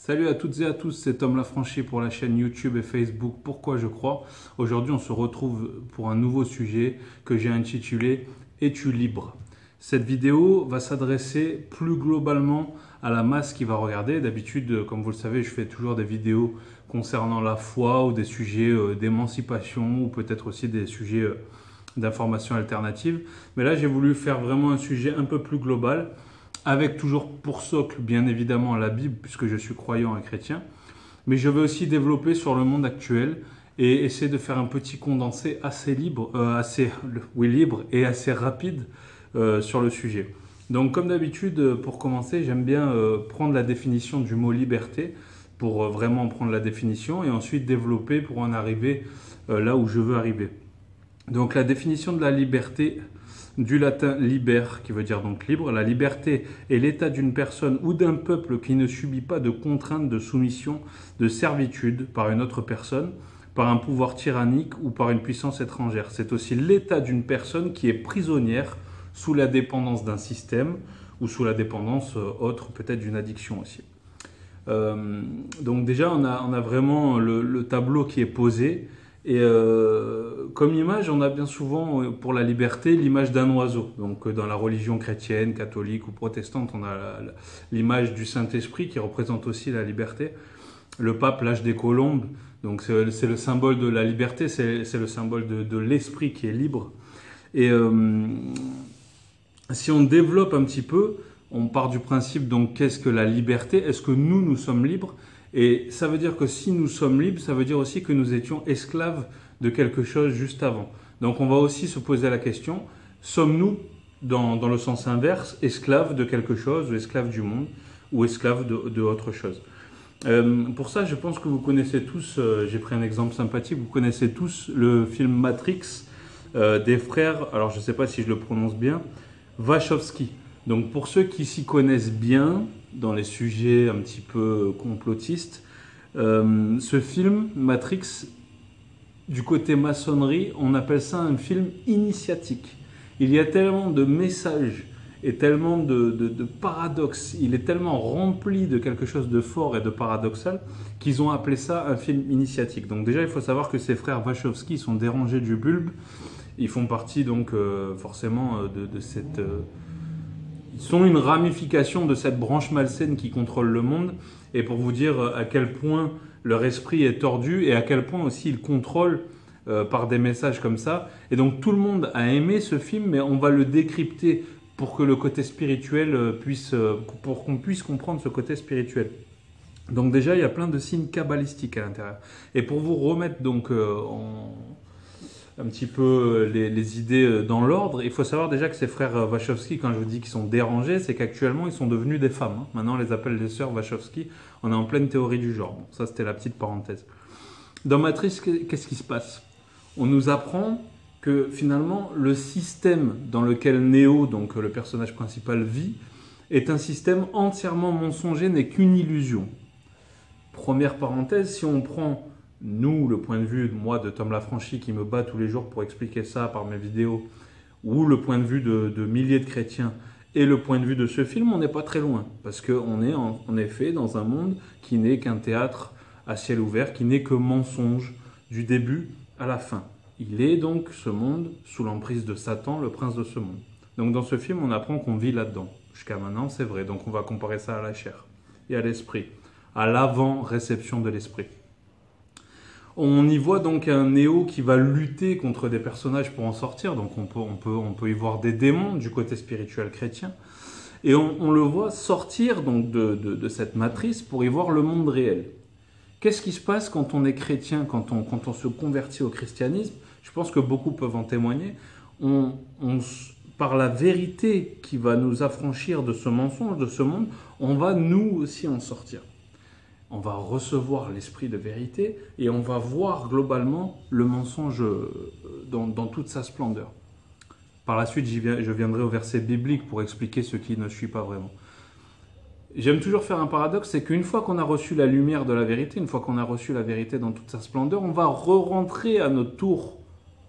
Salut à toutes et à tous, c'est Tom Lafranchi pour la chaîne YouTube et Facebook Pourquoi je crois. Aujourd'hui, on se retrouve pour un nouveau sujet que j'ai intitulé Es-tu libre? Cette vidéo va s'adresser plus globalement à la masse qui va regarder. D'habitude, comme vous le savez, je fais toujours des vidéos concernant la foi ou des sujets d'émancipation ou peut-être aussi des sujets d'information alternative. Mais là, j'ai voulu faire vraiment un sujet un peu plus global, avec toujours pour socle, bien évidemment, la Bible, puisque je suis croyant et chrétien. Mais je vais aussi développer sur le monde actuel et essayer de faire un petit condensé assez libre, libre et assez rapide sur le sujet. Donc, comme d'habitude, pour commencer, j'aime bien prendre la définition du mot liberté, pour vraiment prendre la définition, et ensuite développer pour en arriver là où je veux arriver. Donc, la définition de la liberté, du latin liber, qui veut dire donc libre. La liberté est l'état d'une personne ou d'un peuple qui ne subit pas de contraintes de soumission, de servitude par une autre personne, par un pouvoir tyrannique ou par une puissance étrangère. C'est aussi l'état d'une personne qui est prisonnière sous la dépendance d'un système ou sous la dépendance autre, peut-être d'une addiction aussi. Donc déjà, on a vraiment le tableau qui est posé. Et comme image, on a bien souvent pour la liberté l'image d'un oiseau. Donc dans la religion chrétienne, catholique ou protestante, on a l'image du Saint-Esprit qui représente aussi la liberté. Le pape, l'âge des colombes, donc c'est le symbole de la liberté, c'est le symbole de l'esprit qui est libre. Et si on développe un petit peu, on part du principe, donc qu'est-ce que la liberté? Est-ce que nous sommes libres? Et ça veut dire que si nous sommes libres, ça veut dire aussi que nous étions esclaves de quelque chose juste avant. Donc on va aussi se poser la question, sommes-nous, dans le sens inverse, esclaves de quelque chose, ou esclaves du monde, ou esclaves de autre chose? Pour ça, je pense que vous connaissez tous, j'ai pris un exemple sympathique, vous connaissez tous le film Matrix des frères, alors je ne sais pas si je le prononce bien, Wachowski. Donc pour ceux qui s'y connaissent bien, dans les sujets un petit peu complotistes, ce film, Matrix, du côté maçonnerie, on appelle ça un film initiatique. Il y a tellement de messages et tellement de paradoxes, il est tellement rempli de quelque chose de fort et de paradoxal qu'ils ont appelé ça un film initiatique. Donc déjà, il faut savoir que ces frères Wachowski sont dérangés du bulbe. Ils font partie donc forcément de cette... Ils sont une ramification de cette branche malsaine qui contrôle le monde. Et pour vous dire à quel point leur esprit est tordu et à quel point aussi ils contrôlent par des messages comme ça. Et donc tout le monde a aimé ce film, mais on va le décrypter pour que le côté spirituel pour qu'on puisse comprendre ce côté spirituel. Donc déjà, il y a plein de signes kabbalistiques à l'intérieur. Et pour vous remettre donc un petit peu les idées dans l'ordre, il faut savoir déjà que ces frères Wachowski, quand je vous dis qu'ils sont dérangés, c'est qu'actuellement ils sont devenus des femmes. Maintenant on les appelle les sœurs Wachowski, on est en pleine théorie du genre. Bon, ça c'était la petite parenthèse. Dans Matrix, qu'est-ce qui se passe? On nous apprend que finalement le système dans lequel Neo, donc le personnage principal, vit, est un système entièrement mensonger, n'est qu'une illusion. Première parenthèse, si on prend nous, le point de vue, moi, de Tom Lafranchi, qui me bat tous les jours pour expliquer ça par mes vidéos, ou le point de vue de milliers de chrétiens, et le point de vue de ce film, on n'est pas très loin. Parce qu'on est en effet dans un monde qui n'est qu'un théâtre à ciel ouvert, qui n'est que mensonge du début à la fin. Il est donc ce monde sous l'emprise de Satan, le prince de ce monde. Donc dans ce film, on apprend qu'on vit là-dedans. Jusqu'à maintenant, c'est vrai. Donc on va comparer ça à la chair et à l'esprit, à l'avant-réception de l'esprit. On y voit donc un Néo qui va lutter contre des personnages pour en sortir. Donc on peut y voir des démons du côté spirituel chrétien. Et on le voit sortir donc de cette matrice pour y voir le monde réel. Qu'est-ce qui se passe quand on est chrétien, quand on se convertit au christianisme? Je pense que beaucoup peuvent en témoigner. Par la vérité qui va nous affranchir de ce mensonge, de ce monde, on va nous aussi en sortir. On va recevoir l'esprit de vérité et on va voir globalement le mensonge dans toute sa splendeur. Par la suite, je viendrai au verset biblique pour expliquer ce qui ne suit pas vraiment. J'aime toujours faire un paradoxe, c'est qu'une fois qu'on a reçu la lumière de la vérité, une fois qu'on a reçu la vérité dans toute sa splendeur, on va re-rentrer à notre tour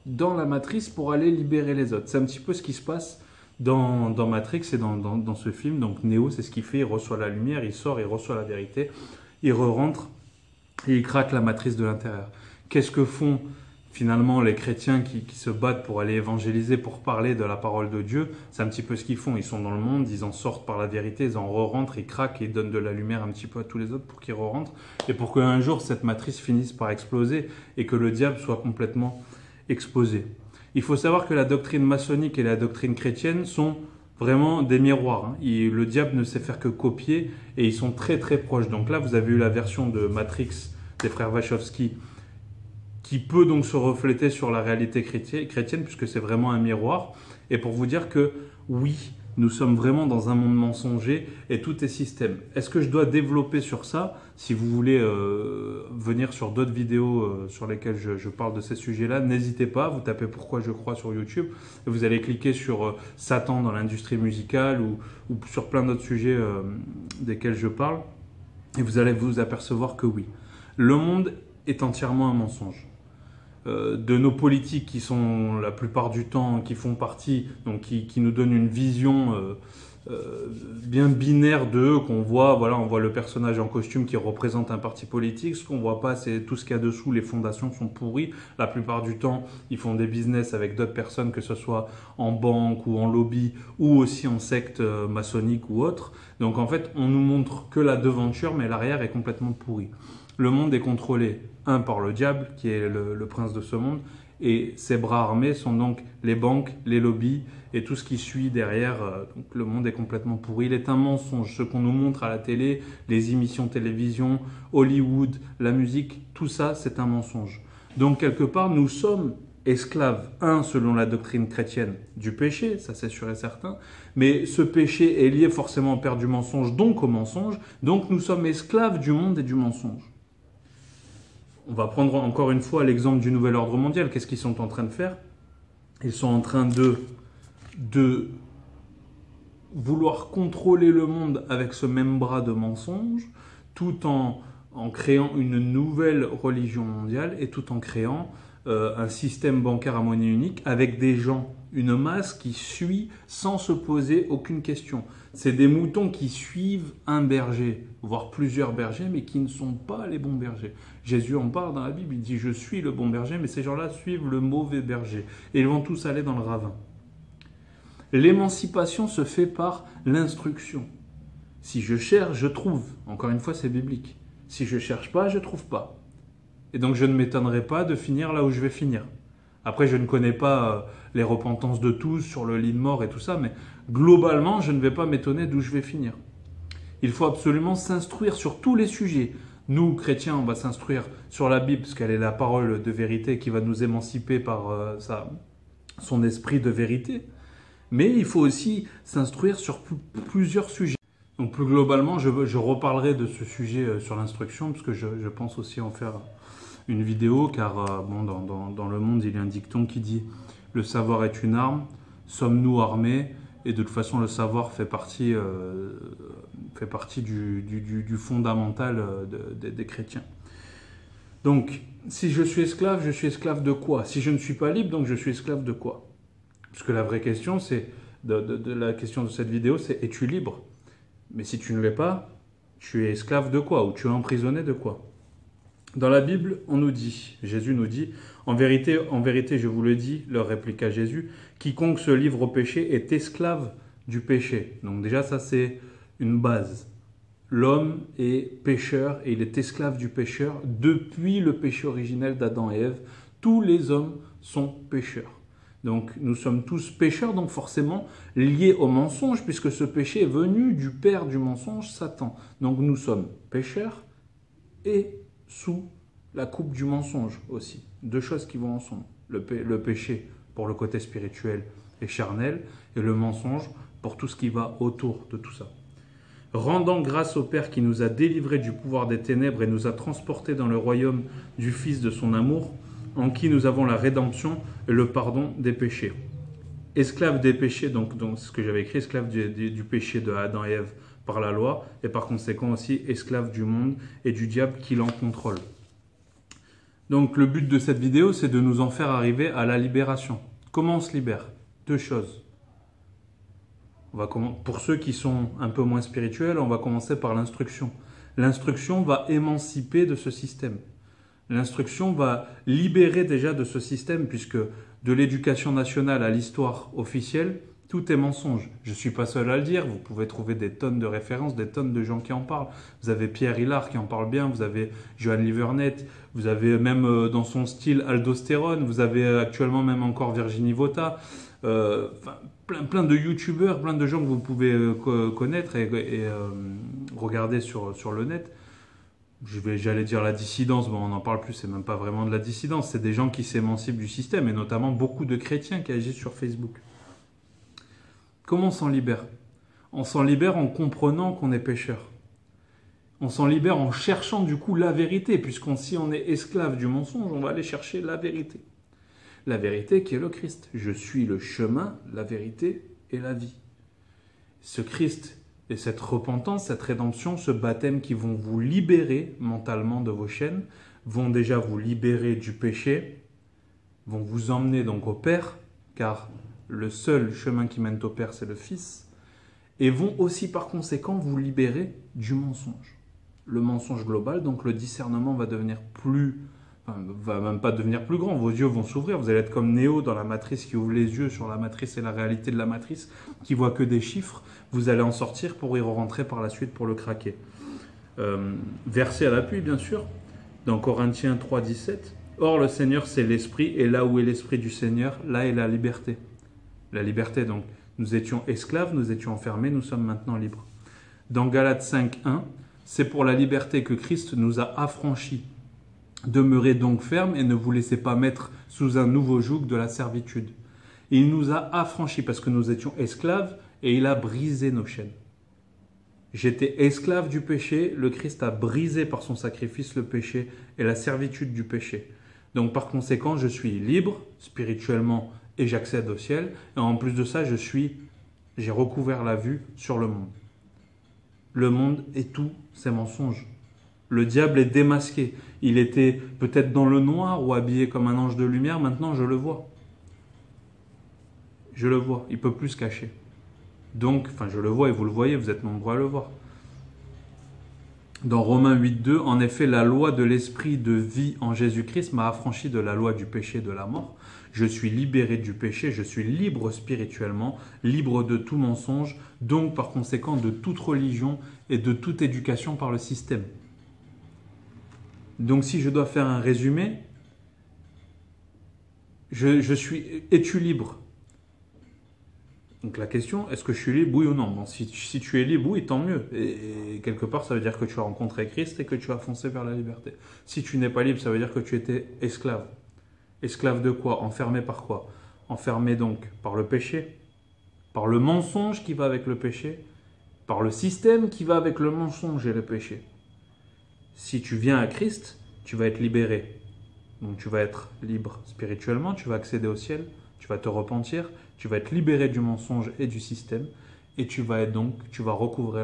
dans la matrice pour aller libérer les autres. C'est un petit peu ce qui se passe dans Matrix et dans ce film. Donc Neo, c'est ce qu'il fait, il reçoit la lumière, il sort, il reçoit la vérité. ils re-rentrent et ils craquent la matrice de l'intérieur. Qu'est-ce que font finalement les chrétiens qui se battent pour aller évangéliser, pour parler de la parole de Dieu? C'est un petit peu ce qu'ils font. Ils sont dans le monde, ils en sortent par la vérité, ils en re-rentrent, ils craquent et ils donnent de la lumière un petit peu à tous les autres pour qu'ils re-rentrent. Et pour qu'un jour, cette matrice finisse par exploser et que le diable soit complètement exposé. Il faut savoir que la doctrine maçonnique et la doctrine chrétienne sont vraiment des miroirs. Le diable ne sait faire que copier et ils sont très très proches. Donc là, vous avez eu la version de Matrix des frères Wachowski qui peut donc se refléter sur la réalité chrétienne puisque c'est vraiment un miroir. Et pour vous dire que oui, nous sommes vraiment dans un monde mensonger et tout est système. Est-ce que je dois développer sur ça? Si vous voulez venir sur d'autres vidéos sur lesquelles je parle de ces sujets-là, n'hésitez pas, vous tapez Pourquoi je crois sur YouTube et vous allez cliquer sur Satan dans l'industrie musicale ou sur plein d'autres sujets desquels je parle et vous allez vous apercevoir que oui, le monde est entièrement un mensonge. De nos politiques qui sont la plupart du temps, qui font partie, donc qui nous donnent une vision bien binaire d'eux, qu'on voit, voilà, on voit le personnage en costume qui représente un parti politique. Ce qu'on voit pas, c'est tout ce qu'il y a dessous. Les fondations sont pourries. La plupart du temps, ils font des business avec d'autres personnes, que ce soit en banque ou en lobby ou aussi en secte maçonnique ou autre. Donc en fait, on nous montre que la devanture, mais l'arrière est complètement pourri. Le monde est contrôlé, par le diable, qui est le prince de ce monde, et ses bras armés sont donc les banques, les lobbies et tout ce qui suit derrière. Donc le monde est complètement pourri. Il est un mensonge. Ce qu'on nous montre à la télé, les émissions télévision, Hollywood, la musique, tout ça, c'est un mensonge. Donc quelque part, nous sommes esclaves, selon la doctrine chrétienne, du péché, ça c'est sûr et certain, mais ce péché est lié forcément au père du mensonge, donc au mensonge, donc nous sommes esclaves du monde et du mensonge. On va prendre encore une fois l'exemple du nouvel ordre mondial. Qu'est-ce qu'ils sont en train de faire? Ils sont en train de vouloir contrôler le monde avec ce même bras de mensonge, tout en créant une nouvelle religion mondiale et tout en créant un système bancaire à monnaie unique avec des gens, une masse qui suit sans se poser aucune question. C'est des moutons qui suivent un berger, voire plusieurs bergers, mais qui ne sont pas les bons bergers. Jésus en parle dans la Bible, il dit « Je suis le bon berger », mais ces gens-là suivent le mauvais berger. Et ils vont tous aller dans le ravin. L'émancipation se fait par l'instruction. Si je cherche, je trouve. Encore une fois, c'est biblique. Si je ne cherche pas, je ne trouve pas. Et donc, je ne m'étonnerai pas de finir là où je vais finir. Après, je ne connais pas les repentances de tous sur le lit de mort et tout ça, mais globalement, je ne vais pas m'étonner d'où je vais finir. Il faut absolument s'instruire sur tous les sujets. Nous, chrétiens, on va s'instruire sur la Bible, parce qu'elle est la parole de vérité qui va nous émanciper par son esprit de vérité. Mais il faut aussi s'instruire sur plusieurs sujets. Donc plus globalement, je reparlerai de ce sujet sur l'instruction, parce que je pense aussi en faire une vidéo, car dans le monde, il y a un dicton qui dit « Le savoir est une arme, sommes-nous armés ?» Et de toute façon, le savoir fait partie du fondamental des chrétiens. Donc, si je suis esclave de quoi? Si je ne suis pas libre, donc je suis esclave de quoi? Parce que la vraie question, c'est la question de cette vidéo, c'est es-tu libre? Mais si tu ne l'es pas, tu es esclave de quoi? Ou tu es emprisonné de quoi? Dans la Bible, on nous dit, Jésus nous dit, en vérité, je vous le dis, leur répliqua Jésus, quiconque se livre au péché est esclave du péché. Donc déjà, ça c'est une base. L'homme est pécheur et il est esclave du pécheur depuis le péché originel d'Adam et Ève. Tous les hommes sont pécheurs. Donc nous sommes tous pécheurs, donc forcément liés au mensonge, puisque ce péché est venu du père du mensonge, Satan. Donc nous sommes pécheurs et sous la coupe du mensonge aussi. Deux choses qui vont ensemble. Le péché pour le côté spirituel et charnel, et le mensonge pour tout ce qui va autour de tout ça. Rendant grâce au Père qui nous a délivrés du pouvoir des ténèbres et nous a transportés dans le royaume du Fils de son amour, en qui nous avons la rédemption et le pardon des péchés. Esclaves des péchés, donc ce que j'avais écrit, esclaves du péché de Adam et Ève par la loi, et par conséquent aussi esclaves du monde et du diable qui l'en contrôle. Donc le but de cette vidéo, c'est de nous en faire arriver à la libération. Comment on se libère? Deux choses. Pour ceux qui sont un peu moins spirituels, on va commencer par l'instruction. L'instruction va émanciper de ce système. L'instruction va libérer déjà de ce système, puisque de l'éducation nationale à l'histoire officielle, tout est mensonge. Je ne suis pas seul à le dire, vous pouvez trouver des tonnes de références, des tonnes de gens qui en parlent. Vous avez Pierre Hillard qui en parle bien, vous avez Johan Livernet, vous avez même dans son style Aldostérone, vous avez actuellement même encore Virginie Vota, plein de youtubeurs, plein de gens que vous pouvez connaître et regarder sur le net. J'allais dire la dissidence, bon on n'en parle plus, c'est même pas vraiment de la dissidence, c'est des gens qui s'émancipent du système et notamment beaucoup de chrétiens qui agissent sur Facebook. Comment on s'en libère? On s'en libère en comprenant qu'on est pécheur. On s'en libère en cherchant du coup la vérité, si on est esclave du mensonge, on va aller chercher la vérité. La vérité qui est le Christ. Je suis le chemin, la vérité et la vie. Ce Christ et cette repentance, cette rédemption, ce baptême qui vont vous libérer mentalement de vos chaînes, vont déjà vous libérer du péché, vont vous emmener donc au Père, car le seul chemin qui mène au Père, c'est le Fils, et vont aussi par conséquent vous libérer du mensonge. Le mensonge global, donc le discernement va devenir va même pas devenir plus grand, vos yeux vont s'ouvrir, vous allez être comme Néo dans la matrice qui ouvre les yeux sur la matrice et la réalité de la matrice, qui voit que des chiffres, vous allez en sortir pour y rentrer par la suite pour le craquer. Verset à l'appui bien sûr, dans Corinthiens 3, 17, « Or le Seigneur c'est l'Esprit, et là où est l'Esprit du Seigneur, là est la liberté. » La liberté donc, nous étions esclaves, nous étions enfermés, nous sommes maintenant libres. Dans Galates 5, 1, c'est pour la liberté que Christ nous a affranchis. Demeurez donc fermes et ne vous laissez pas mettre sous un nouveau joug de la servitude. Il nous a affranchis parce que nous étions esclaves et il a brisé nos chaînes. J'étais esclave du péché, le Christ a brisé par son sacrifice le péché et la servitude du péché. Donc par conséquent, je suis libre spirituellement et j'accède au ciel. Et en plus de ça, j'ai recouvert la vue sur le monde. Le monde et tous ses mensonges. Le diable est démasqué. Il était peut-être dans le noir ou habillé comme un ange de lumière. Maintenant, je le vois. Je le vois. Il ne peut plus se cacher. Donc, je le vois et vous le voyez, vous êtes nombreux à le voir. Dans Romains 8.2, en effet, la loi de l'esprit de vie en Jésus-Christ m'a affranchi de la loi du péché et de la mort. Je suis libéré du péché, je suis libre spirituellement, libre de tout mensonge, donc par conséquent de toute religion et de toute éducation par le système. Donc si je dois faire un résumé, es-tu libre? Donc la question, est-ce que je suis libre, oui ou non? Bon, si tu es libre, oui, tant mieux. Et quelque part, ça veut dire que tu as rencontré Christ et que tu as foncé vers la liberté. Si tu n'es pas libre, ça veut dire que tu étais esclave. Esclave de quoi? Enfermé par quoi? Enfermé donc par le péché, par le mensonge qui va avec le péché, par le système qui va avec le mensonge et le péché. Si tu viens à Christ, tu vas être libéré. Donc tu vas être libre spirituellement, tu vas accéder au ciel, tu vas te repentir, tu vas être libéré du mensonge et du système, et tu vas recouvrir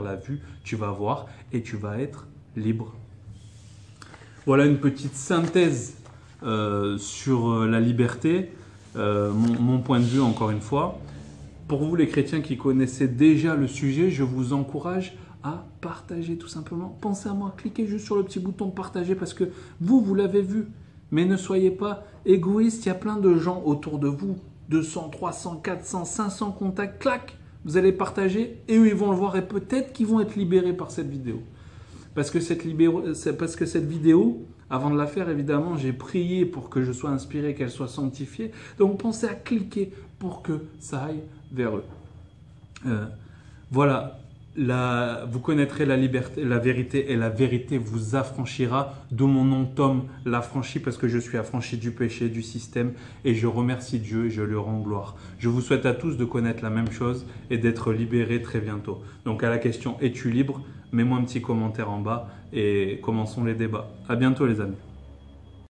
la vue, tu vas voir, et tu vas être libre. Voilà une petite synthèse sur la liberté, mon point de vue encore une fois. Pour vous les chrétiens qui connaissez déjà le sujet, je vous encourage à partager tout simplement. Pensez à moi, cliquez juste sur le petit bouton partager parce que vous l'avez vu. Mais ne soyez pas égoïste, il y a plein de gens autour de vous, 200, 300, 400, 500 contacts, clac, vous allez partager et eux ils vont le voir et peut-être qu'ils vont être libérés par cette vidéo. Parce que cette vidéo, avant de la faire évidemment, j'ai prié pour que je sois inspiré, qu'elle soit sanctifiée. Donc pensez à cliquer pour que ça aille vers eux. Voilà. Vous connaîtrez la liberté, la vérité, et la vérité vous affranchira. D'où mon nom Tom l'affranchi, parce que je suis affranchi du péché, du système, et je remercie Dieu et je lui rends gloire. Je vous souhaite à tous de connaître la même chose et d'être libérés très bientôt. Donc à la question « Es-tu libre ?» mets-moi un petit commentaire en bas et commençons les débats. À bientôt les amis.